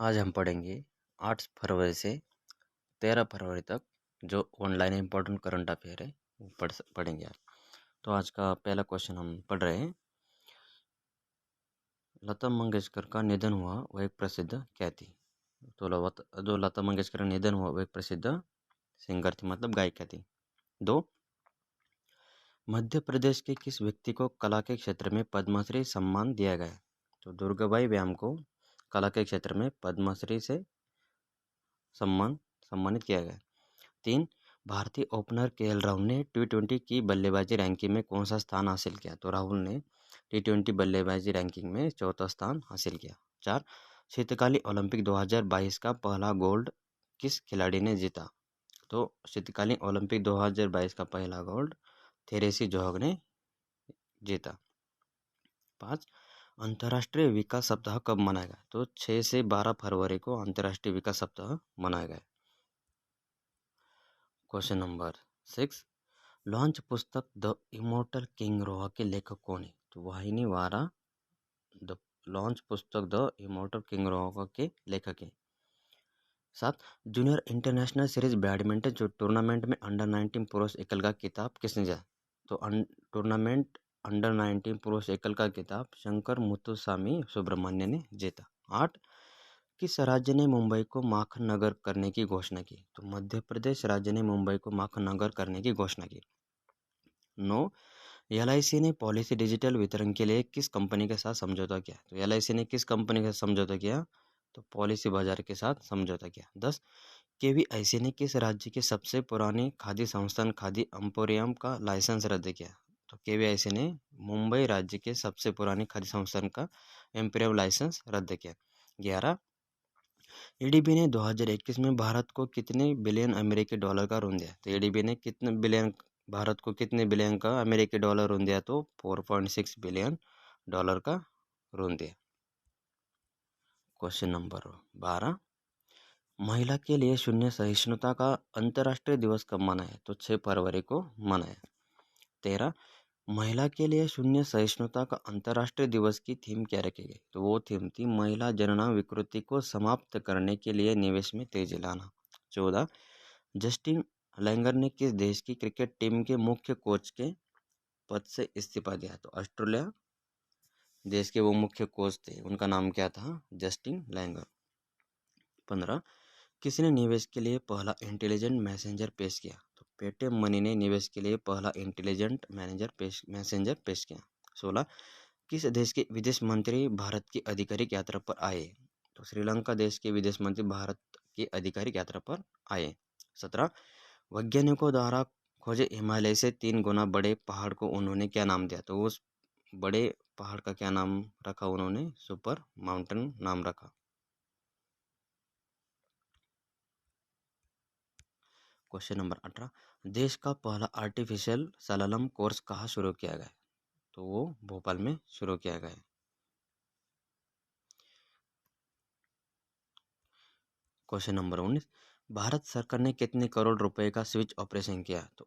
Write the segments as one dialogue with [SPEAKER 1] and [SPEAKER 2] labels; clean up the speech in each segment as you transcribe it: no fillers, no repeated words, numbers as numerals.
[SPEAKER 1] आज हम पढ़ेंगे 8 फरवरी से 13 फरवरी तक जो ऑनलाइन इम्पोर्टेंट करंट अफेयर है वो पढ़ेंगे आज। तो आज का पहला क्वेश्चन हम पढ़ रहे हैं। लता मंगेशकर का निधन हुआ वो एक प्रसिद्ध क्या थी? तो जो लता मंगेशकर का निधन हुआ वो एक प्रसिद्ध सिंगर थी, मतलब गायिका थी। 2, मध्य प्रदेश के किस व्यक्ति को कला के क्षेत्र में पद्मश्री सम्मान दिया गया? तो दुर्गाबाई व्याम को कला के क्षेत्र में पद्मश्री से सम्मानित किया गया। 3, भारतीय ओपनर केएल राहुल ने टी20 की बल्लेबाजी रैंकिंग में कौन सा स्थान हासिल किया? तो राहुल ने टी20 बल्लेबाजी रैंकिंग में 4था स्थान हासिल किया। 4, शीतकालीन ओलंपिक 2022 का पहला गोल्ड किस खिलाड़ी ने जीता? तो शीतकालीन ओलंपिक 2022 का पहला गोल्ड थेरेसी जोहग ने जीता। 5, अंतर्राष्ट्रीय विकास सप्ताह कब मनाया गया? तो 6 से 12 फरवरी को अंतर्राष्ट्रीय विकास सप्ताह मनाया गया। क्वेश्चन नंबर 6, लॉन्च पुस्तक द इमोर्टल किंग रोहा के लेखक कौन है? तो वाहिनी वारा द लॉन्च पुस्तक द इमोर्टल किंग रोहा के लेखक है। 7, जूनियर इंटरनेशनल सीरीज बैडमिंटन जो टूर्नामेंट में अंडर 19 पुरुष एकल का खिताब किसने जीता? तो टूर्नामेंट अंडर 19 पुरुष एकल का खिताब शंकर मुत्तुस्वामी सुब्रमण्य ने जीता। 8, किस राज्य ने मुंबई को माखन नगर करने की घोषणा की? तो मध्य प्रदेश राज्य ने मुंबई को माखन नगर करने की घोषणा की। 9, एलआईसी ने पॉलिसी डिजिटल वितरण के लिए किस कंपनी के साथ समझौता किया? तो एलआईसी ने किस कंपनी के साथ समझौता किया? तो पॉलिसी बाजार के साथ समझौता किया। 10, केवीआईसी ने किस राज्य के सबसे पुराने खादी संस्थान खादी एम्पोरियम का लाइसेंस रद्द किया? तो केवीआईसी ने मुंबई राज्य के सबसे पुराने खादी संस्थान का एम्पोरियम लाइसेंस रद्द किया। 11, एडीबी ने 2021 में भारत को कितने बिलियन अमेरिकी डॉलर का ऋण दिया? तो एडीबी ने भारत को कितने बिलियन का अमेरिकी डॉलर ऋण दिया? तो 4.6 बिलियन डॉलर का ऋण दिया। क्वेश्चन नंबर 12, महिला के लिए शून्य सहिष्णुता का अंतर्राष्ट्रीय दिवस कब मनाया? तो 6 फरवरी को मनाया। 13, महिला के लिए शून्य सहिष्णुता का अंतर्राष्ट्रीय दिवस की थीम क्या रखी गई? तो वो थीम थी महिला जनना विकृति को समाप्त करने के लिए निवेश में तेजी लाना। 14, जस्टिन लैंगर ने किस देश की क्रिकेट टीम के मुख्य कोच के पद से इस्तीफा दिया? तो ऑस्ट्रेलिया देश के वो मुख्य कोच थे, उनका नाम क्या था? Justin Langer. 15, किसने निवेश के लिए पहला इंटेलिजेंट मैसेंजर पेश किया? तो पेटीएम मनी ने निवेश के लिए पहला इंटेलिजेंट मैसेंजर पेश किया। 16, किस देश के विदेश मंत्री भारत की आधिकारिक यात्रा पर आए? तो श्रीलंका देश के विदेश मंत्री भारत की आधिकारिक यात्रा पर आए। 17, वैज्ञानिकों द्वारा खोजे हिमालय से 3 गुना बड़े पहाड़ को उन्होंने क्या नाम दिया? तो उस बड़े पहाड़ का क्या नाम रखा उन्होंने? सुपर माउंटेन नाम रखा। क्वेश्चन नंबर 18, देश का पहला आर्टिफिशियल सलालम कोर्स कहाँ शुरू किया गया? तो वो भोपाल में शुरू किया गया। क्वेश्चन नंबर 19, भारत सरकार ने कितने करोड़ रुपए का स्विच ऑपरेशन किया? तो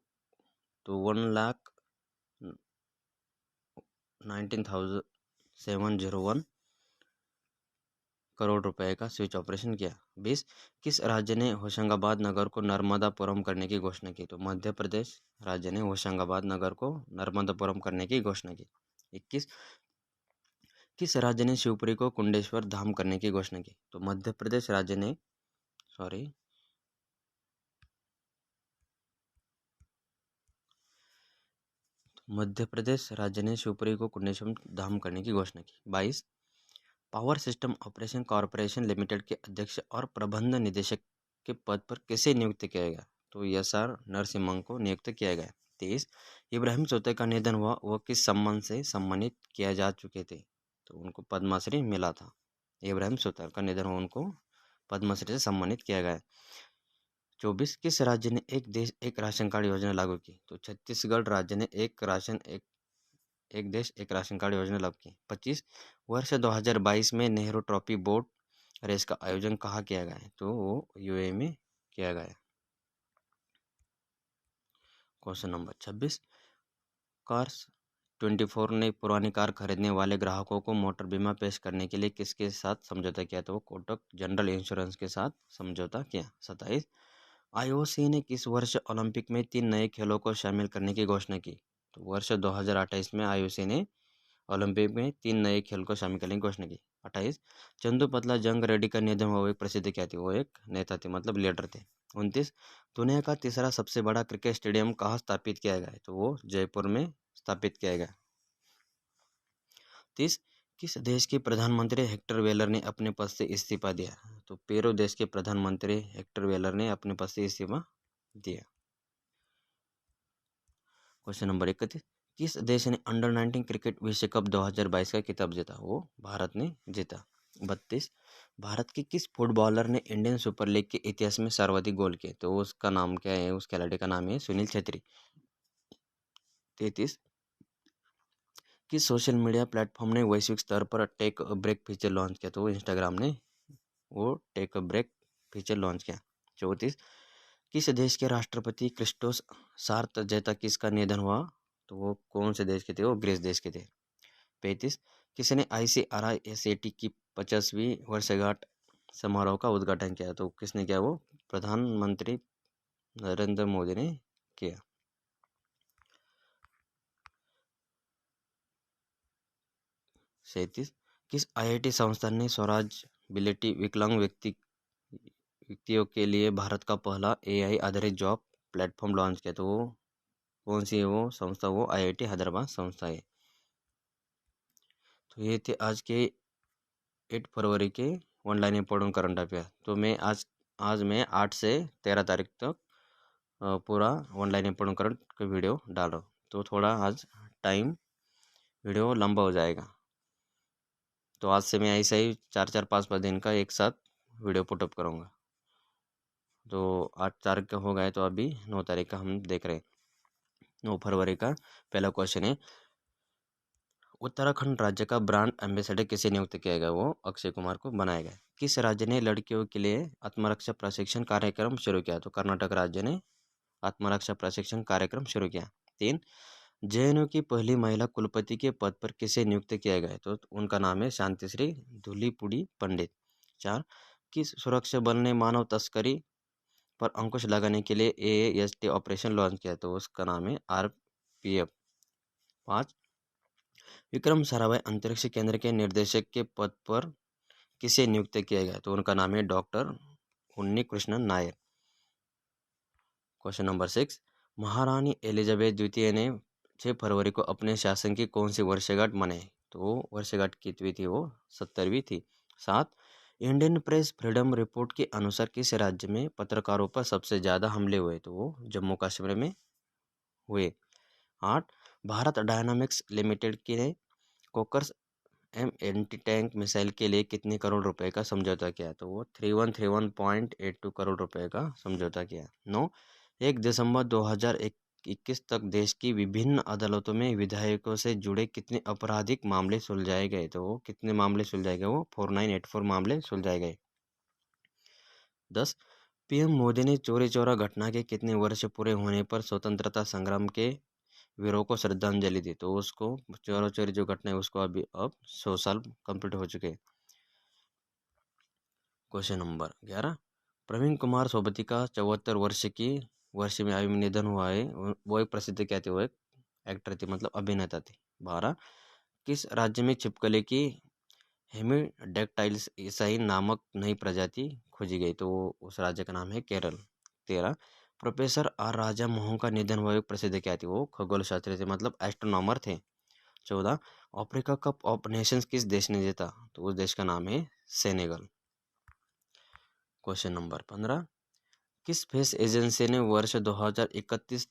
[SPEAKER 1] 1,19,701 करोड़ रुपए का स्विच ऑपरेशन किया। 20, किस राज्य ने होशंगाबाद नगर को नर्मदापुरम करने की घोषणा की? तो मध्य प्रदेश राज्य ने होशंगाबाद नगर को नर्मदापुरम करने की घोषणा की। 21, किस राज्य ने शिवपुरी को कुंडेश्वर धाम करने की घोषणा की? तो मध्य प्रदेश राज्य ने शिवपुरी को कुंडेश्वर धाम करने की घोषणा की। 22, power system operation corporation limited के अध्यक्ष और प्रबंध निदेशक के पद पर किसे नियुक्त किया गया? तो एस.आर. नरसिम्हन को नियुक्त किया गया। 23, इब्राहिम चौथे का निधन हुआ, वह किस सम्मान से सम्मानित किया जा चुके थे? तो उनको पद्मश्री मिला था। इब्राहिम चौथे का निधन हुआ, उनको पद्मश्री से सम्मानित किया गया। 24, किस राज्य ने एक देश एक राशन कार्ड योजना लागू की? तो छत्तीसगढ़ राज्य ने एक देश एक राशन कार्ड योजना लागू की। 25, वर्ष 2022 में नेहरू ट्रॉफी बोट रेस का आयोजन कहाँ किया गया है? तो वो यूएई में किया गया है। क्वेश्चन नंबर 26, कार्स 24 ने पुरानी कार खरीदने वाले ग्राहकों को मोटर बीमा पेश करने के लिए किसके साथ समझौता किया? तो वो कोटक जनरल इंश्योरेंस के साथ समझौता किया। 27 आईओसी ने किस वर्ष ओलंपिक में 3 नए खेलों को शामिल करने की घोषणा की? तो वर्ष 2028 में आईओसी ने ओलंपिक में 3 नए खेल को शामिल करने की घोषणा की। 28 चंदू पतला जंग रेड्डी का निधन हुआ, वो एक प्रसिद्ध क्या थे? वो एक नेता थे, मतलब लीडर थे। 29 दुनिया का तीसरा सबसे बड़ा क्रिकेट स्टेडियम कहाँ स्थापित किया गया है? तो वो जयपुर में स्थापित किया गया। 30 किस देश के प्रधानमंत्री हेक्टर वेलर ने अपने पद से इस्तीफा दिया? तो पेरू देश के प्रधानमंत्री हेक्टर वेलर ने अपने पद से इस्तीफा दिया। क्वेश्चन नंबर 31 किस देश ने अंडर 19 क्रिकेट विश्व कप 2022 का खिताब जीता? वो भारत ने जीता। 32 भारत के किस फुटबॉलर ने इंडियन सुपर लीग के इतिहास में सर्वाधिक गोल किए? तो उसका नाम क्या है? उस खिलाड़ी का नाम है सुनील छेत्री। 33 किस सोशल मीडिया प्लेटफॉर्म ने वैश्विक स्तर पर take a break feature launch किया? तो वो इंस्टाग्राम ने वो take a break feature launch किया। 34 किस देश के राष्ट्रपति क्रिस्टोस सार्थजेता किसका निधन हुआ? तो वो कौन से देश के थे? वो ग्रीस देश के थे। 35 किसने ICRISAT की 50वीं वर्षगांठ समारोह का उद्घाटन किया? तो किसने किया? वो प्रधानमंत्री नरेंद्र मोदी ने किया। 37 किस IIT संस्थान ने स्वराज बिलिटी विकलांग व्यक्तियों के लिए भारत का पहला AI आधारित जॉब प्लेटफॉर्म लॉन्च किया? तो वो कौन सी है वो संस्था? वो IIT हैदराबाद संस्था है। तो ये थे आज के 8 फरवरी के ऑनलाइन इम्पोर्टेंट करंट अफेयर। तो आज मैं 8 से 13 तारीख तक पूरा ऑनलाइन इम्पोर्टेंट करंट का वीडियो डाल रहा हूँ। तो थोड़ा आज टाइम वीडियो लंबा हो जाएगा। तो आज से मैं ऐसा ही 4-4, 5-5 दिन का एक साथ वीडियो पुटअप करूँगा। तो 8 तारीख का हो गया, तो अभी 9 तारीख का हम देख रहे हैं। 9 फरवरी का पहला क्वेश्चन है, उत्तराखंड राज्य का ब्रांड एम्बेसडर किसे नियुक्त किया गया? वो अक्षय कुमार को बनाया गया। किस राज्य ने लड़कियों के लिए आत्मरक्षा प्रशिक्षण कार्यक्रम शुरू किया? तो कर्नाटक राज्य ने आत्मरक्षा प्रशिक्षण कार्यक्रम शुरू किया। 3 JNU की पहली महिला कुलपति के पद पर किसे नियुक्त किया गया? तो उनका नाम है शांतिश्री धूलीपुड़ी पंडित। 4 किस सुरक्षा बल ने मानव तस्करी पर अंकुश लगाने के लिए AAST ऑपरेशन लॉन्च किया? तो उसका नाम है RPF। 5 विक्रम साराभाई अंतरिक्ष केंद्र के निर्देशक के पद पर किसे नियुक्त किया गया? तो उनका नाम है डॉक्टर उन्नी कृष्णन नायर। क्वेश्चन नंबर 6 महारानी एलिजाबेथ द्वितीय ने 6 फरवरी को अपने शासन की कौन सी वर्षगांठ मनाई? तो वो वर्षगांठ कितनी थी? वो 70वीं थी। 7 इंडियन प्रेस फ्रीडम रिपोर्ट के अनुसार किस राज्य में पत्रकारों पर सबसे ज़्यादा हमले हुए? तो वो जम्मू कश्मीर में हुए। 8 भारत डायनामिक्स लिमिटेड के कोकर्स M एंटी टैंक मिसाइल के लिए कितने करोड़ रुपए का समझौता किया? तो वो 3131.82 करोड़ रुपए का समझौता किया। 9 1 दिसंबर 2021 तक देश की विभिन्न अदालतों में विधायकों से जुड़े कितने आपराधिक मामले सुलझाए गए? तो वो कितने मामले सुलझाए गए? वो 4984 मामले सुलझाए गए। 10 PM मोदी ने चौरी चौरा घटना के कितने वर्ष पूरे होने पर स्वतंत्रता संग्राम के वीरों को श्रद्धांजलि दी? तो उसको चौरा चौरी जो घटना है उसको अब 100 साल कंप्लीट हो चुके हैं। क्वेश्चन नंबर 11 प्रवीण कुमार सोबती का 74 वर्ष में आयु में निधन हुआ है। वो एक प्रसिद्ध क्या थे? वो एक एक्टर थे, मतलब अभिनेता थे। 12 किस राज्य में छिपकली की हेमिडेक्टाइल्स ईसाई नामक नई प्रजाति खोजी गई? तो उस राज्य का नाम है केरल। 13 प्रोफेसर R राजा मोहन का निधन हुआ, एक प्रसिद्ध क्या थे? वो खगोल शास्त्री थे, मतलब एस्ट्रोनॉमर थे। 14 अफ्रीका कप ऑफ नेशंस किस देश ने जीता? तो उस देश का नाम है सेनेगल। क्वेश्चन नंबर 15 किस स्पेस एजेंसी ने वर्ष 2031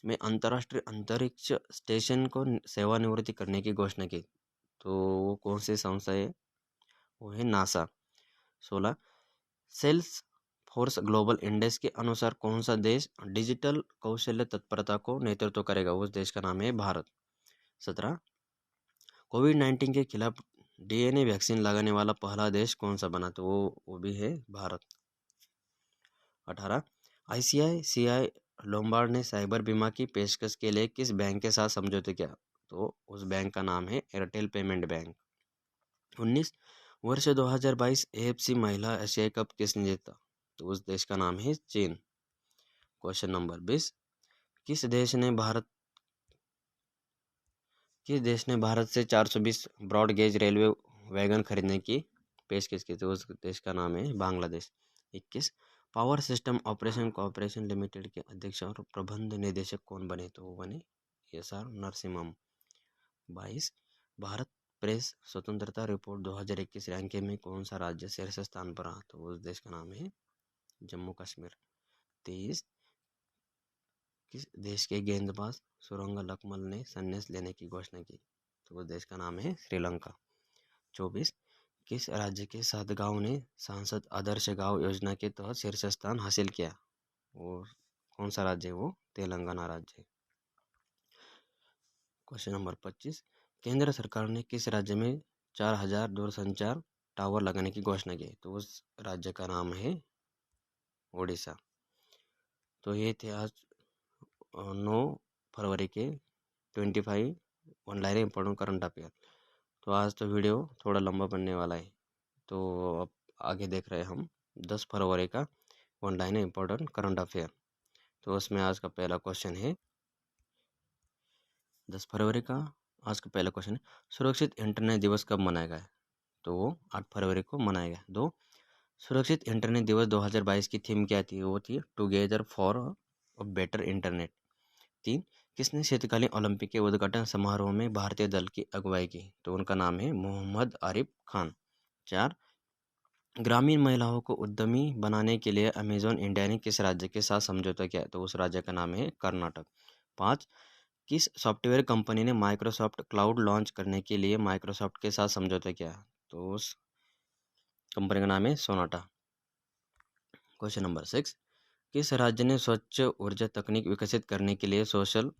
[SPEAKER 1] में अंतर्राष्ट्रीय अंतरिक्ष स्टेशन को सेवानिवृत्ति करने की घोषणा की? तो वो कौन सी संस्था है? वो है NASA. 16 Salesforce global index के अनुसार कौन सा देश डिजिटल कौशल्य तत्परता को नेतृत्व करेगा? उस देश का नाम है भारत। 17 कोविड-19 के खिलाफ DNA वैक्सीन लगाने वाला पहला देश कौन सा बना? तो वो भी है भारत। 18 ICICI लोम्बार्ड ने साइबर बीमा की पेशकश के लिए किस बैंक के साथ समझौते किया? तो उस बैंक का नाम है एयरटेल पेमेंट बैंक। 19 वर्ष 2022 AFC महिला एशियाई कप किसने जीता? तो उस देश का नाम है चीन। क्वेश्चन नंबर 20 किस देश ने भारत से 420 ब्रॉड गेज रेलवे वैगन खरीदने की पेशकश की? तो उस देश का नाम है Bangladesh. 21 power system operation corporation limited के अध्यक्ष और प्रबंध निदेशक कौन बने? तो वो बने SR नरसिम्हम। 22 भारत प्रेस स्वतंत्रता रिपोर्ट 2021 रैंकिंग में कौन सा राज्य शीर्ष स्थान पर रहा? तो उस देश का नाम है जम्मू कश्मीर। 23 किस देश के गेंदबाज सुरंगा लकमल ने संन्यास लेने की घोषणा की? तो उस देश का नाम है श्रीलंका। 24 किस राज्य के 7 गांव ने सांसद आदर्श गांव योजना के तहत शीर्ष स्थान हासिल किया? और कौन सा राज्य है वो? तेलंगाना राज्य। क्वेश्चन नंबर 25 केंद्र सरकार ने किस राज्य में 4000 दूरसंचार टावर लगाने की घोषणा की? तो उस राज्य का नाम है ओडिशा। तो ये थे आज 9 फरवरी के 25 ऑनलाइन इंपॉर्टेंट करंट अफेयर। तो आज तो वीडियो थोड़ा लंबा बनने वाला है, तो अब आगे देख रहे हैं हम 10 फरवरी का ऑनलाइन इंपॉर्टेंट करंट अफेयर। तो उसमें आज का पहला क्वेश्चन है 10 फरवरी का आज का पहला क्वेश्चन है सुरक्षित इंटरनेट दिवस कब मनाया गया? तो वो 8 फरवरी को मनाया गया। 2 सुरक्षित इंटरनेट दिवस 2022 की थीम क्या थी? वो थी together for a better internet. 3 किसने शीतकालीन ओलंपिक के उद्घाटन समारोह में भारतीय दल की अगुवाई की? तो उनका नाम है मोहम्मद आरिफ खान। 4 ग्रामीण महिलाओं को उद्यमी बनाने के लिए अमेजॉन इंडिया ने किस राज्य के साथ समझौता किया? तो उस राज्य का नाम है कर्नाटक। 5 किस सॉफ्टवेयर कंपनी ने माइक्रोसॉफ्ट क्लाउड लॉन्च करने के लिए माइक्रोसॉफ्ट के साथ समझौता किया? तो उस कंपनी का नाम है सोनाटा। क्वेश्चन नंबर 6 किस राज्य ने स्वच्छ ऊर्जा तकनीक विकसित करने के लिए सोशल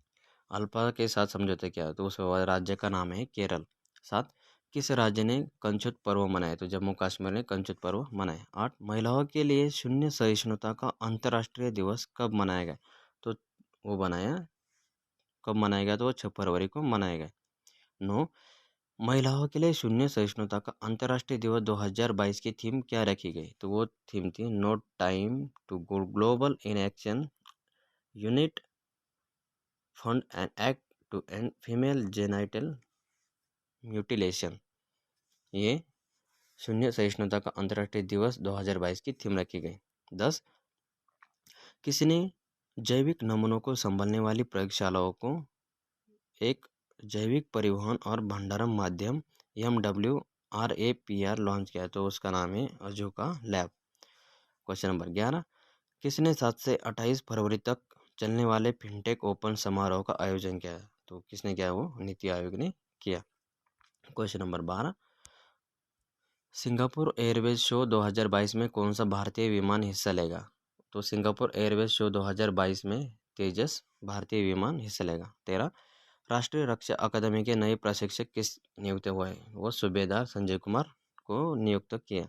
[SPEAKER 1] अल्फा के साथ समझौता किया? तो उस राज्य का नाम है केरल। 7 किस राज्य ने कंचुत पर्व मनाया? तो जम्मू कश्मीर ने कंचुत पर्व मनाया। 8 महिलाओं के लिए शून्य सहिष्णुता का अंतर्राष्ट्रीय दिवस कब मनाया गया? तो वो कब मनाया गया? तो 6 फरवरी को मनाया गया। 9 महिलाओं के लिए शून्य सहिष्णुता का अंतर्राष्ट्रीय दिवस 2022 की थीम क्या रखी गई? तो वो थीम थी no time to global in action unite fund and act to end female genital mutilation. ये शून्य सहिष्णुता का अंतर्राष्ट्रीय दिवस 2022 की थीम रखी गई। 10 किसने जैविक नमूनों को संभालने वाली प्रयोगशालाओं को एक जैविक परिवहन और भंडारण माध्यम MWRAPR लॉन्च किया? तो उसका नाम है अजूका लैब। क्वेश्चन नंबर 11 किसने 7 से 28 फरवरी तक चलने वाले फिनटेक ओपन समारोह का आयोजन किया? तो किसने किया? वो नीति आयोग ने किया। Question number 12 Singapore Airways show 2022 में कौन सा भारतीय विमान हिस्सा लेगा? तो सिंगापुर एयरवेज शो 2022 में तेजस भारतीय विमान हिस्सा लेगा। 13 राष्ट्रीय रक्षा अकादमी के नए प्रशिक्षक किस नियुक्त हुए? वो सूबेदार संजय कुमार को नियुक्त किया।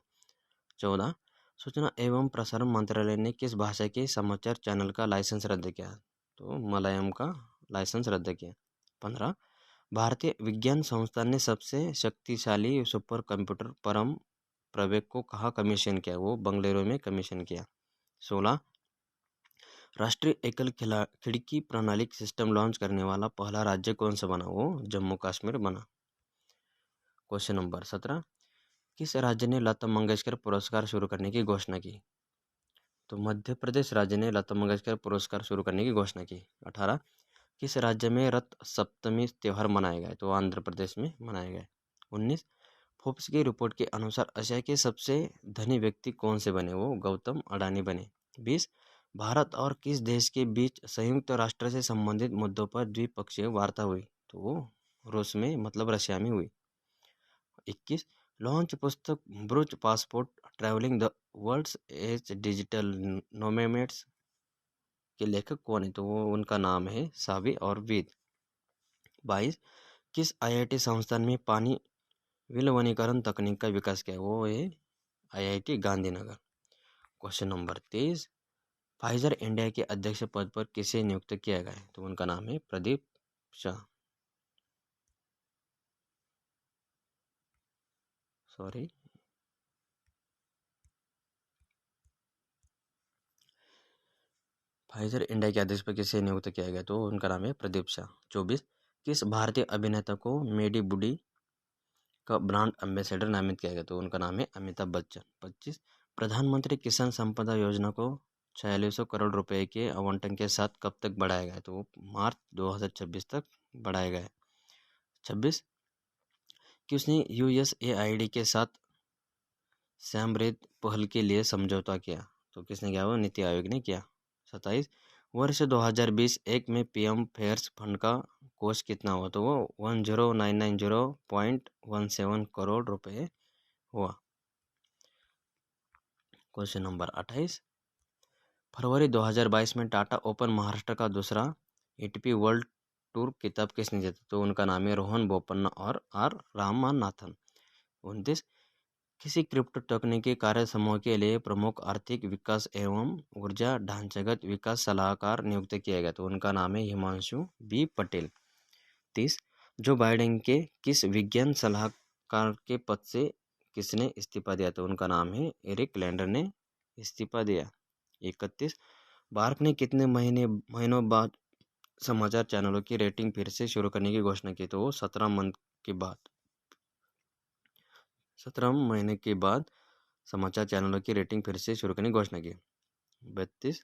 [SPEAKER 1] 14 सूचना एवं प्रसारण मंत्रालय ने किस भाषा के समाचार चैनल का लाइसेंस रद्द किया? तो मलयालम का लाइसेंस रद्द किया। 15 भारतीय विज्ञान संस्थान ने सबसे शक्तिशाली सुपर कंप्यूटर परम प्रवेग को कहाँ कमीशन किया? वो बंगलुरु में कमीशन किया। 16 राष्ट्रीय एकल खिड़की प्रणाली सिस्टम लॉन्च करने वाला पहला राज्य कौन सा बना? वो जम्मू कश्मीर बना। क्वेश्चन नंबर 17 किस राज्य ने लता मंगेशकर पुरस्कार शुरू करने की घोषणा की? तो मध्य प्रदेश राज्य ने लता मंगेशकर पुरस्कार शुरू करने की घोषणा की। 18 किस राज्य में रथ सप्तमी त्यौहार मनाया गया? तो आंध्र प्रदेश में मनाया गया। 19 फोर्ब्स की रिपोर्ट के अनुसार एशिया के सबसे धनी व्यक्ति कौन से बने? वो गौतम अडानी बने। 20 भारत और किस देश के बीच संयुक्त राष्ट्र से संबंधित मुद्दों पर द्विपक्षीय वार्ता हुई? तो वो रूस में मतलब रशिया में हुई। 21 लॉन्च पुस्तक brooch passport travelling the worlds as digital nomads के लेखक कौन है? तो वो उनका नाम है सावी और वेद। 22 किस IIT संस्थान में पानी विलवनीकरण तकनीक का विकास किया? वो है IIT Gandhinagar. Question number 23 Pfizer India के अध्यक्ष पद पर किसे नियुक्त किया गया है? तो उनका नाम है Pradeep Shah. Sorry, Pfizer India के अध्यक्ष पर किसे नियुक्त किया गया? तो उनका नाम है प्रदीप शाह। 24, किस भारतीय अभिनेता को मेडी बुडी का ब्रांड एम्बेसडर नामित किया गया? तो उनका नाम है अमिताभ बच्चन। 25, प्रधानमंत्री किसान संपदा योजना को 4600 करोड़ रुपए के आवंटन के साथ कब तक बढ़ाया गया? तो मार्च 2026 तक बढ़ाया गया है। 26, किसने यूएसएआईडी के साथ सैमरेद पहल के लिए समझौता किया? तो किसने किया? वो नीति आयोग ने किया। 27, वर्ष 2020-1 में पीएम फेयर्स फंड का कोष कितना हुआ? तो वो 10990.17 करोड़ रुपए हुआ। क्वेश्चन नंबर 28, फरवरी 2022 में टाटा ओपन महाराष्ट्र का दूसरा एटीपी वर्ल्ड टूर खिताब किसने जीता? तो उनका नाम है रोहन बोपन्ना और आर रामनाथन। 29, किसी क्रिप्टो तकनीकी कार्य समूह के लिए प्रमुख आर्थिक विकास एवं ऊर्जा ढांचागत विकास सलाहकार नियुक्त किया गया? तो उनका नाम है Himanshu B Patel. 30, Joe Biden के किस विज्ञान सलाहकार के पद से किसने इस्तीफा दिया? तो उनका नाम है एरिक लैंडर ने इस्तीफा दिया। 31, भारत ने कितने महीनों बाद समाचार चैनलों की रेटिंग फिर से शुरू करने की घोषणा की? तो 17 महीने के बाद समाचार चैनलों की रेटिंग फिर से शुरू करने की घोषणा की। 32,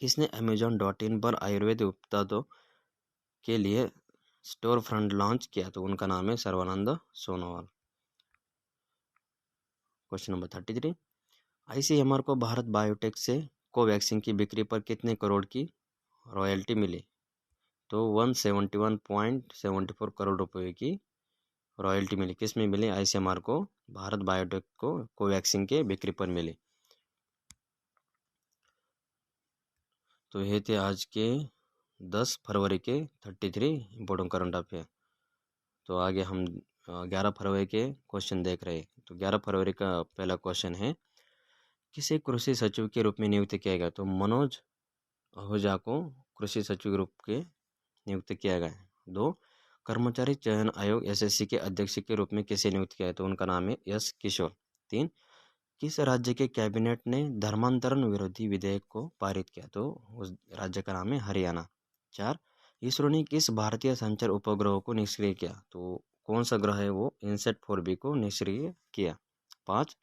[SPEAKER 1] किसने Amazon.in पर आयुर्वेद उत्पादों के लिए स्टोर फ्रंट लॉन्च किया? तो उनका नाम है Sarbananda Sonowal. Question number 33, ICMR को भारत बायोटेक से कोवैक्सीन की बिक्री पर कितने करोड़ की रॉयल्टी मिली? तो 171.74 करोड़ रुपए की रॉयल्टी मिली। किस में मिली? आईसीएमआर को भारत बायोटेक को कोवैक्सीन के बिक्री पर मिली। तो ये थे आज के 10 फरवरी के 33 इम्पोर्टेंट करंट अफेयर। तो आगे हम 11 फरवरी के क्वेश्चन देख रहे हैं। तो 11 फरवरी का पहला क्वेश्चन है, किसे कृषि सचिव के रूप में नियुक्त किया गया? तो मनोज आहूजा को कृषि सचिव के रूप के नियुक्त किया गया है। 2, कर्मचारी चयन आयोग एसएससी के अध्यक्ष के रूप में किसे नियुक्त किया है? तो उनका नाम है एस किशोर। 3, किस राज्य के कैबिनेट ने धर्मांतरण विरोधी विधेयक को पारित किया? तो उस राज्य का नाम है हरियाणा। 4, इसरो ने किस भारतीय संचार उपग्रह को निष्क्रिय किया? तो कौन सा ग्रह है वो? इनसेट 4B को निष्क्रिय किया। 5,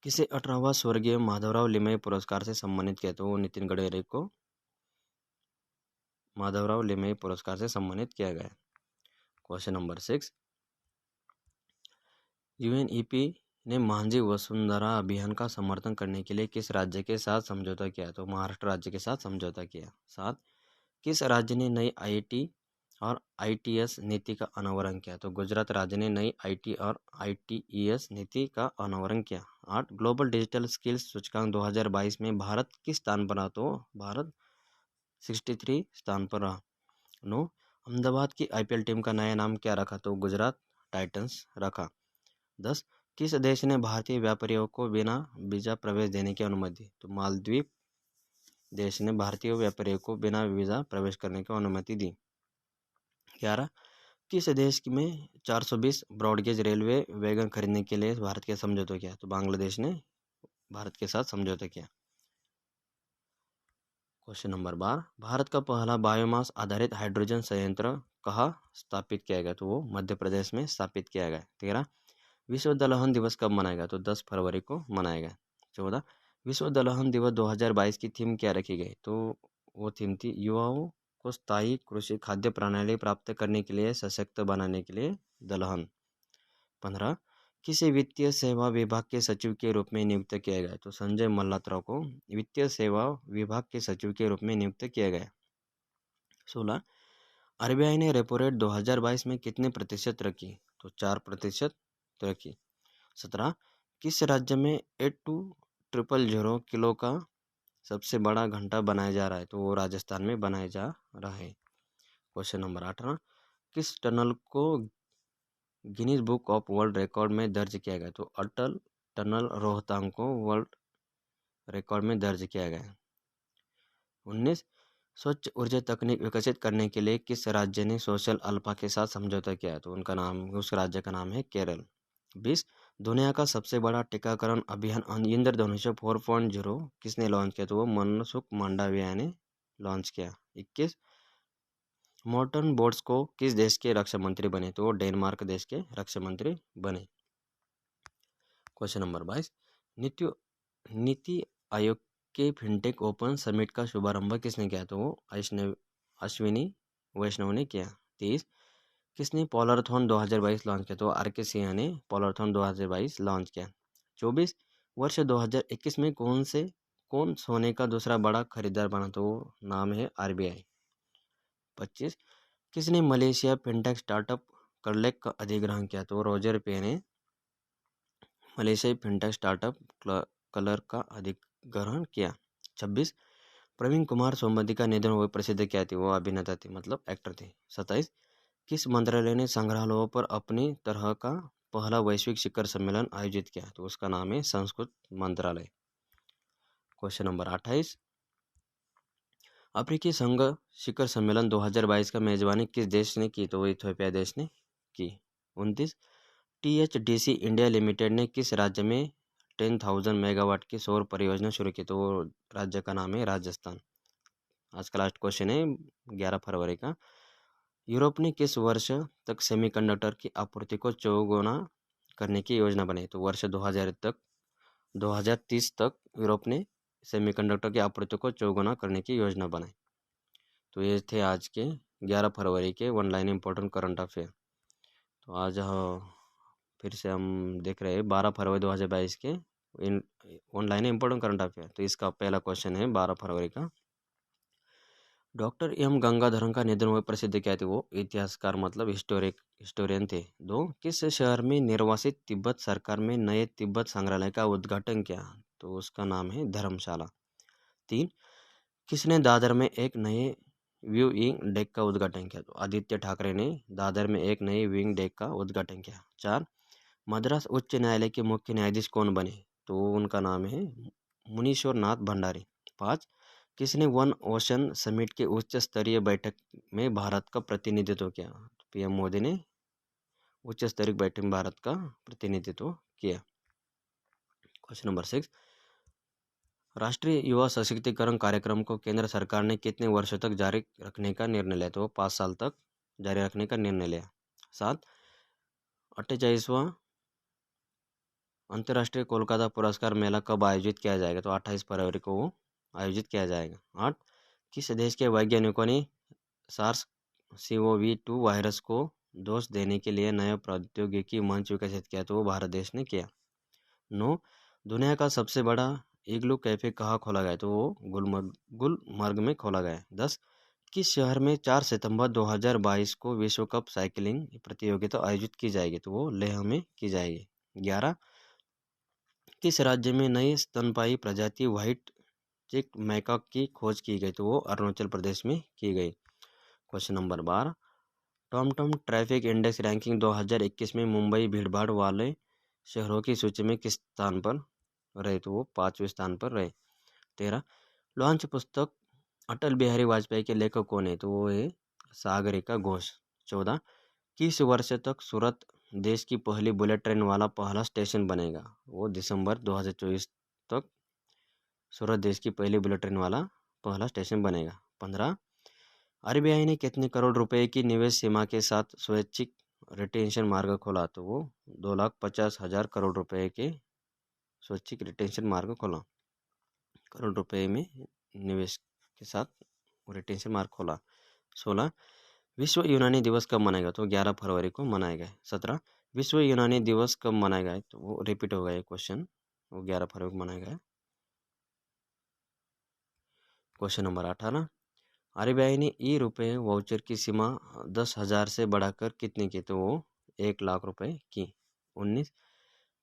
[SPEAKER 1] किसे 18वां स्वर्गीय माधवराव लिमये पुरस्कार से सम्मानित किया? तो वो नितिन गडकरी को माधवराव लिमये पुरस्कार से सम्मानित किया गया। क्वेश्चन नंबर 6, यूएनईपी ने मांझी वसुंधरा अभियान का समर्थन करने के लिए किस राज्य के साथ समझौता किया? तो महाराष्ट्र राज्य के साथ समझौता किया। 7, किस राज्य ने नई आईटी और आईटीएस नीति का अनावरण किया? तो गुजरात राज्य ने नई आईटी और आईटीईएस नीति का अनावरण किया। 8, ग्लोबल डिजिटल स्किल्स सूचकांक 2022 में भारत किस स्थान पर रहा? तो भारत 63 स्थान पर रहा। 9, अहमदाबाद की आईपीएल टीम का नया नाम क्या रखा? तो गुजरात टाइटंस रखा। 10, किस देश ने भारतीय व्यापारियों को बिना वीजा प्रवेश देने की अनुमति दी? तो मालदीव देश ने भारतीय व्यापारियों को बिना वीजा प्रवेश करने की अनुमति दी। 11, किस देश में 420 ब्रॉडगेज रेलवे वैगन खरीदने के लिए भारत के समझौता किया? तो बांग्लादेश ने भारत के साथ समझौता किया। क्वेश्चन नंबर 12, भारत का पहला बायोमास आधारित हाइड्रोजन संयंत्र कहाँ स्थापित किया गया? तो वो मध्य प्रदेश में स्थापित किया गया। 13, विश्व दलहन दिवस कब मनाएगा? तो 10 फरवरी को मनाएगा। 14, विश्व दलहन दिवस 2022 की थीम क्या रखी गई? तो वो थीम थी युवाओं को स्थायी कृषि खाद्य प्रणाली प्राप्त करने के लिए सशक्त बनाने के लिए दलहन। 15, किसी वित्तीय सेवा विभाग के सचिव के रूप में नियुक्त किया गया? तो संजय मल्होत्रा को वित्तीय सेवा विभाग के सचिव के रूप में नियुक्त किया गया। 16, आरबीआई ने रेपो रेट 2022 में कितने प्रतिशत रखी? तो 4% रखी। 17, किस राज्य में 8200 किलो का सबसे बड़ा घंटा बनाया जा रहा है? तो वो राजस्थान में बनाया जा रहा है। क्वेश्चन नंबर 18, किस टनल को Guinness book of world record में दर्ज किया गया? तो अटल टनल रोहतांग को वर्ल्ड रिकॉर्ड में दर्ज किया गया। 19, स्वच्छ ऊर्जा तकनीक विकसित करने के लिए किस राज्य ने सोशल अल्फा के साथ समझौता किया? तो उस राज्य का नाम है केरल। 20 दुनिया का सबसे बड़ा टीकाकरण अभियान इंद्रधनुष 4.0 किसने लॉन्च किया? तो वो मनसुख मांडविया ने लॉन्च किया। 21 मॉर्टन बोर्ड्स को किस देश के रक्षा मंत्री बने? तो वो डेनमार्क देश के रक्षा मंत्री बने। क्वेश्चन नंबर 22 नीति NITI Aayog K fintech open summit का शुभारंभ किसने किया? तो वो अश्विनी वैष्णव ने किया। 23 किसने पोलरथॉन 2022 लॉन्च किया? तो आर.के. सिंह ने पोलरथॉन 2022 लॉन्च किया। 24 वर्ष 2021 में कौन सोने का दूसरा बड़ा खरीदार बना? तो वो नाम है आरबीआई। 25 किसने मलेशिया फिनटेक स्टार्टअप कर्लेक का अधिग्रहण किया? तो रोजर पे ने मलेशियाई फिनटेक स्टार्टअप कलर का अधिग्रहण किया। 26 प्रवीण कुमार सोमवंती का निधन हुए प्रसिद्ध क्या थी? वो अभिनेता थे, मतलब एक्टर थे। 27 किस मंत्रालय ने संग्रहालयों पर अपनी तरह का पहला वैश्विक शिखर सम्मेलन आयोजित किया? तो उसका नाम है संस्कृत मंत्रालय। क्वेश्चन नंबर 28 अफ्रीकी संघ शिखर सम्मेलन 2022 का मेजबानी किस देश ने की? तो इथियोपिया देश ने की। 29 THDC इंडिया लिमिटेड ने किस राज्य में 10,000 मेगावाट की सौर परियोजना शुरू की? तो वो राज्य का नाम है राजस्थान। आज का लास्ट क्वेश्चन है 11 फरवरी का। यूरोप ने किस वर्ष तक सेमीकंडक्टर की आपूर्ति को चौगुना करने की योजना बनाई? तो वर्ष 2030 तक यूरोप ने सेमीकंडक्टर की आपूर्ति को चौगुना करने की योजना बनाई। तो ये थे आज के 11 फरवरी के ऑनलाइन इम्पोर्टेंट करंट अफेयर। तो आज फिर से हम देख रहे हैं 12 फरवरी 2022 के ऑनलाइन इम्पोर्टेंट करंट अफेयर। तो इसका पहला क्वेश्चन है 12 फरवरी का, डॉक्टर एम गंगाधरन का निधन हुए प्रसिद्ध क्या थे? वो इतिहासकार, मतलब हिस्टोरियन थे। 2 किस शहर में निर्वासित तिब्बत सरकार में नए तिब्बत संग्रहालय का उद्घाटन किया? तो उसका नाम है धर्मशाला। 3 किसने दादर में एक नए व्यूइंग डेक का उद्घाटन किया? तो आदित्य ठाकरे ने दादर में एक नए व्यूइंग डेक का उद्घाटन किया। 4 मद्रास उच्च न्यायालय के मुख्य न्यायाधीश कौन बने? तो उनका नाम है मुनीश्वर नाथ भंडारी। 5 किसने वन ओशन समिट के उच्च स्तरीय बैठक में भारत का प्रतिनिधित्व किया? पीएम मोदी ने उच्च स्तरीय बैठक में भारत का प्रतिनिधित्व किया। क्वेश्चन नंबर 6 राष्ट्रीय युवा सशक्तिकरण कार्यक्रम को केंद्र सरकार ने कितने वर्षों तक जारी रखने का निर्णय लिया? तो 5 साल तक जारी रखने का निर्णय लिया। 7 48वां अंतर्राष्ट्रीय कोलकाता पुरस्कार मेला कब आयोजित किया जाएगा? तो 28 फरवरी को वो आयोजित किया जाएगा। 8 किस देश के वैज्ञानिकों ने SARS-CoV-2 वायरस को दोष देने के लिए नया प्रौद्योगिकी मंच विकसित किया? तो वो भारत देश ने किया। 9 दुनिया का सबसे बड़ा इग्लू कैफे कहाँ खोला गया? तो वो गुलमर्ग में खोला गया। 10 किस शहर में 4 सितंबर 2022 को विश्व कप साइकिलिंग प्रतियोगिता आयोजित की जाएगी? तो वो लेह में की जाएगी। 11 किस राज्य में नई स्तनपायी प्रजाति व्हाइट चिक मैकाक की खोज की गई? तो वो अरुणाचल प्रदेश में की गई। Question number 12 TomTom traffic index ranking 2021 में मुंबई भीड़भाड़ वाले शहरों की सूची में किस स्थान पर रहे? तो वो 5वें स्थान पर रहे। 13 लॉन्च पुस्तक अटल बिहारी वाजपेयी के लेखक कौन है? तो वो है सागरिका घोष। 14 किस वर्ष तक सूरत देश की पहली बुलेट ट्रेन वाला पहला स्टेशन बनेगा? वो दिसंबर 2024 तक सूरत देश की पहली बुलेट ट्रेन वाला पहला स्टेशन बनेगा। 15 आरबीआई ने कितने करोड़ रुपए की निवेश सीमा के साथ स्वैच्छिक रिटेंशन मार्ग खोला? तो वो 2,50,000 करोड़ रुपए के स्वैच्छिक रिटेंशन मार्ग खोला। करोड़ रुपए में निवेश के साथ रिटेंशन मार्ग खोला। 16 विश्व यूनानी दिवस कब मनाएगा? तो 11 फरवरी को मनाएगा। 17 विश्व यूनानी दिवस कब मनाएगा? तो वो रिपीट हो गया क्वेश्चन, वो 11 फरवरी को मनाएगा। क्वेश्चन नंबर 18 आरबीआई ने रुपए वाउचर की सीमा 10,000 से बढ़ाकर कितनी की? तो वो 1,00,000 रुपए की। 19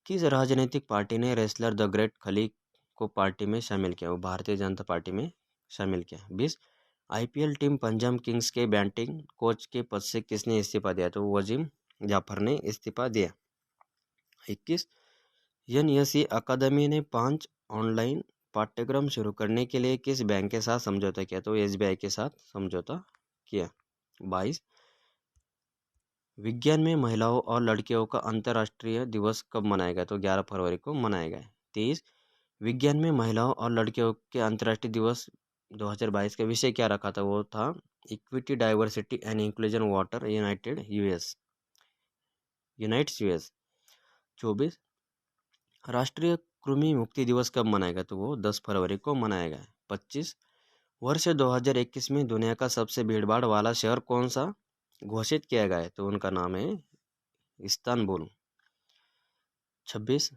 [SPEAKER 1] किस राजनीतिक पार्टी ने रेसलर द ग्रेट खली को पार्टी में शामिल किया? वो भारतीय जनता पार्टी में शामिल किया। 20 आईपीएल टीम पंजाब किंग्स के बैटिंग कोच के पद से किसने इस्तीफा दिया? तो वजीम जाफर ने इस्तीफा दिया। 21 एनएसई अकादमी ने 5 ऑनलाइन पाठ्यक्रम शुरू करने के लिए किस बैंक के साथ समझौता किया? तो SBI के साथ समझौता किया। 22 विज्ञान में महिलाओं और लड़कियों का अंतर्राष्ट्रीय दिवस कब मनाया गया? तो 11 फरवरी को मनाया गया। 23 विज्ञान में महिलाओं और लड़कियों के अंतर्राष्ट्रीय दिवस 2022 का विषय क्या रखा था? वो था equity, diversity and inclusion water unites US. 24 राष्ट्रीय कृमि मुक्ति दिवस कब मनाया गया? तो वो 10 फरवरी को मनाया गया। 25 वर्ष 2021 में दुनिया का सबसे भीड़भाड़ वाला शहर कौन सा घोषित किया गया है? तो उनका नाम है इस्तांबुल। 26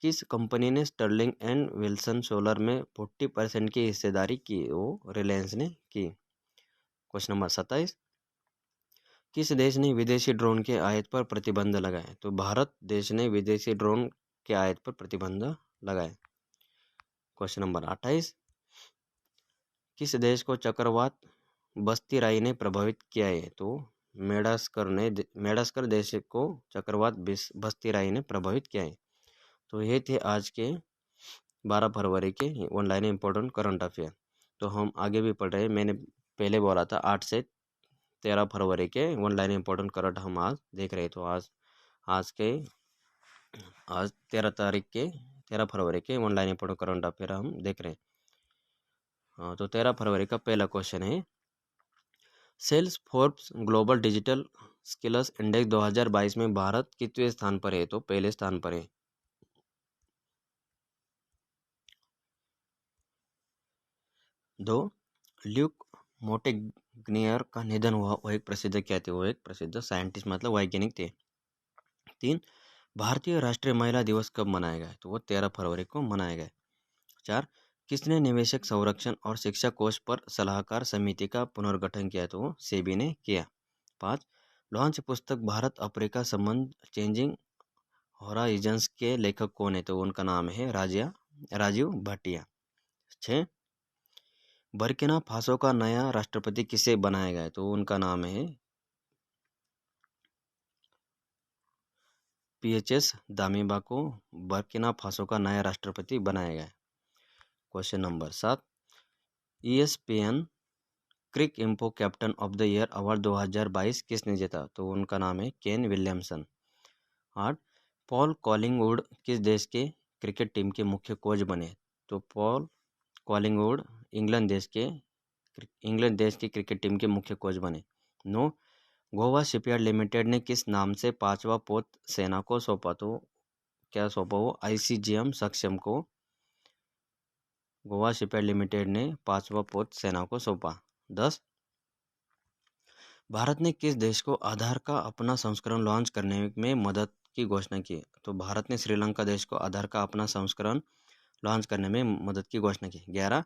[SPEAKER 1] किस कंपनी ने स्टर्लिंग एंड विल्सन सोलर में 40% की हिस्सेदारी की? वो रिलायंस ने की। क्वेश्चन नंबर 27 किस देश ने विदेशी ड्रोन के आयात पर प्रतिबंध लगाया? तो भारत देश ने विदेशी ड्रोन के आयात पर प्रतिबंध लगाया। क्वेश्चन नंबर 28 किस देश को चक्रवात बस्ती राई ने प्रभावित किया है? तो मेडास्कर देश को चक्रवात बस्ती राई ने प्रभावित किया है। तो ये थे आज के 12 फरवरी के ऑनलाइन इम्पोर्टेंट करंट अफेयर। तो हम आगे भी पढ़ रहे हैं। मैंने पहले बोला था 8 से 13 फरवरी के ऑनलाइन इम्पोर्टेंट करंट हम आज देख रहे हैं। तो आज 13 फरवरी के ऑनलाइन इम्पोर्टेंट करंट अफेयर हम देख रहे हैं। हाँ, तो 13 फरवरी का पहला क्वेश्चन है Salesforce global digital skills index 2022 में भारत कितवें स्थान पर है? तो पहले स्थान पर है। 2 ल्यूक मोंटेग्नियर का निधन हुआ। वो एक प्रसिद्ध क्या थे? वो एक प्रसिद्ध साइंटिस्ट मतलब वैज्ञानिक थे। 3 भारतीय राष्ट्रीय महिला दिवस कब मनाया गया? तो वो 13 फरवरी को मनाया गया। 4 किसने निवेशक संरक्षण और शिक्षा कोष पर सलाहकार समिति का पुनर्गठन किया? तो वो सेबी ने किया। 5 लॉन्च पुस्तक भारत अफ्रीका संबंध चेंजिंग होराइजन्स के लेखक कौन है? तो उनका नाम है राजीव भाटिया। 6 बर्किना फासो का नया राष्ट्रपति किसे बनाया गया? तो उनका नाम है PHS दामिबा को बर्किना फासो का नया राष्ट्रपति बनाया गया। Question number 7 ESPN Cricinfo captain of the year award 2022 किसने जीता? तो उनका नाम है केन विलियमसन। 8 पॉल कॉलिंगवुड किस देश के क्रिकेट टीम के मुख्य कोच बने? तो पॉल कॉलिंगवुड इंग्लैंड देश की क्रिकेट टीम के मुख्य कोच बने। 9 गोवा शिपयार्ड लिमिटेड ने किस नाम से 5वां पोत सेना को सौंपा? तो क्या सौंपा? वो ICGM सक्षम को गोवा शिपयार्ड लिमिटेड ने 5वां पोत सेना को सौंपा। 10 भारत ने किस देश को आधार का अपना संस्करण लॉन्च करने में मदद की घोषणा की? तो भारत ने श्रीलंका देश को आधार का अपना संस्करण लॉन्च करने में मदद की घोषणा की। 11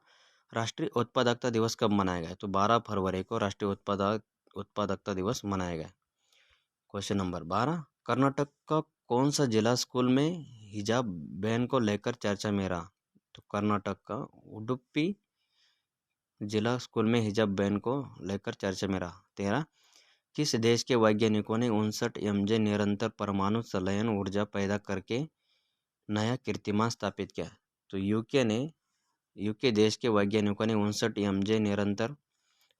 [SPEAKER 1] राष्ट्रीय उत्पादकता दिवस कब मनाया गया? तो 12 फरवरी को राष्ट्रीय उत्पादकता दिवस मनाया गया। क्वेश्चन नंबर 12 कर्नाटक का कौन सा जिला स्कूल में हिजाब बैन को लेकर चर्चा में रहा? तो कर्नाटक का उडुपी जिला स्कूल में हिजाब बैन को लेकर चर्चा में रहा। 13 किस देश के वैज्ञानिकों ने 59 MJ निरंतर परमाणु संलयन ऊर्जा पैदा करके नया कीर्तिमान स्थापित किया? तो यूके देश के वैज्ञानिकों ने 59 MJ निरंतर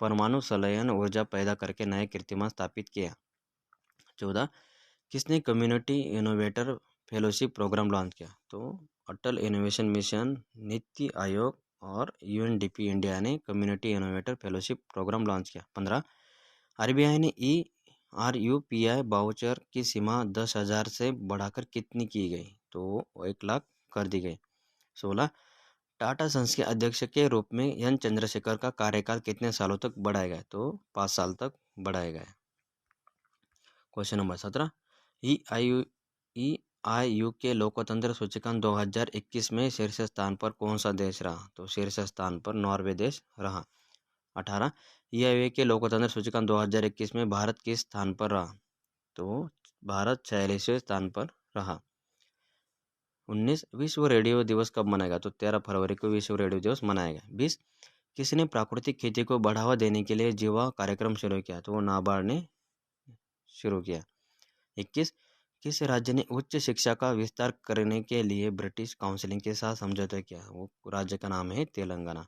[SPEAKER 1] परमाणु संलयन ऊर्जा पैदा करके नया कीर्तिमान स्थापित किया। 14 किसने community innovator fellowship programme launch किया? तो अटल इनोवेशन मिशन, नीति आयोग और UNDP इंडिया ने community innovator fellowship programme launch किया। 15 RBI ने ERUPI बाउचर की सीमा 10,000 से बढ़ाकर कितनी की गई? तो 1 लाख कर दी गई। 16 टाटा सन्स के अध्यक्ष के रूप में एन चंद्रशेखर का कार्यकाल कितने सालों तक बढ़ाया गया? तो 5 साल तक बढ़ाया गया। क्वेश्चन नंबर 17 EIU के लोकतंत्र सूचकांक 2021 में शीर्ष स्थान पर कौन सा देश रहा? तो शीर्ष स्थान पर नॉर्वे देश रहा। 18 EIU के लोकतंत्र सूचकांक 2021 में भारत किस स्थान पर रहा? तो भारत 46वें स्थान पर रहा। 19 विश्व रेडियो दिवस कब मनाया गया? तो 13 फरवरी को विश्व रेडियो दिवस मनाया गया। 20 किसने प्राकृतिक खेती को बढ़ावा देने के लिए जीवा कार्यक्रम शुरू किया? तो वो नाबार्ड ने शुरू किया। 21 किस राज्य ने उच्च शिक्षा का विस्तार करने के लिए ब्रिटिश काउंसिल के साथ समझौता किया? वो राज्य का नाम है तेलंगाना।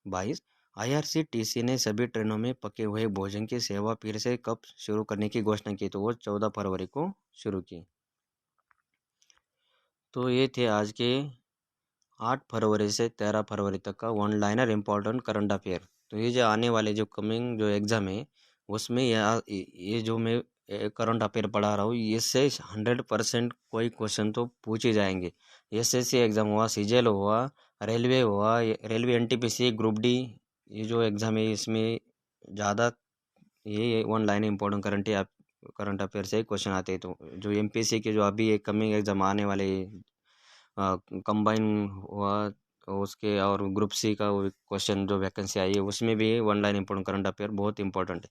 [SPEAKER 1] 22, आईआरसीटीसी ने सभी ट्रेनों में पके हुए भोजन की सेवा फिर से कब शुरू करने की घोषणा की? तो वो 14 फरवरी को शुरू की। तो ये थे आज के 8 फरवरी से 13 फरवरी तक का one liner important current affair. तो ये जो आने वाले जो कमिंग जो एग्ज़ाम है उसमें ये जो मैं करंट अफेयर पढ़ा रहा हूँ इससे 100% कोई क्वेश्चन तो पूछे जाएंगे। एसएससी एग्ज़ाम हुआ, सीजीएल हुआ, रेलवे हुआ, रेलवे एनटीपीसी, ग्रुप डी, ये जो एग्ज़ाम है इसमें ज़्यादा ये one line important current affair से क्वेश्चन आते हैं। तो जो एमपीएससी के जो अभी एक कमिंग एग्ज़ाम आने वाले कंबाइन हुआ तो उसके और ग्रुप सी का क्वेश्चन जो वैकेंसी आई है उसमें भी one line important current affair बहुत इंपॉर्टेंट है।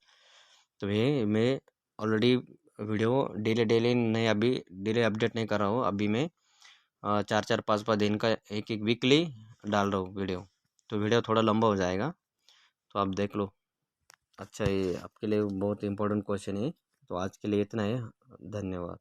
[SPEAKER 1] तो ये मैं ऑलरेडी वीडियो डेली डेली नहीं, अभी डेली अपडेट नहीं कर रहा हूँ। अभी मैं 4-4 5-5 दिन का एक एक वीकली डाल रहा हूँ वीडियो। तो वीडियो थोड़ा लंबा हो जाएगा तो आप देख लो। अच्छा, ये आपके लिए बहुत इंपॉर्टेंट क्वेश्चन है। तो आज के लिए इतना है। धन्यवाद।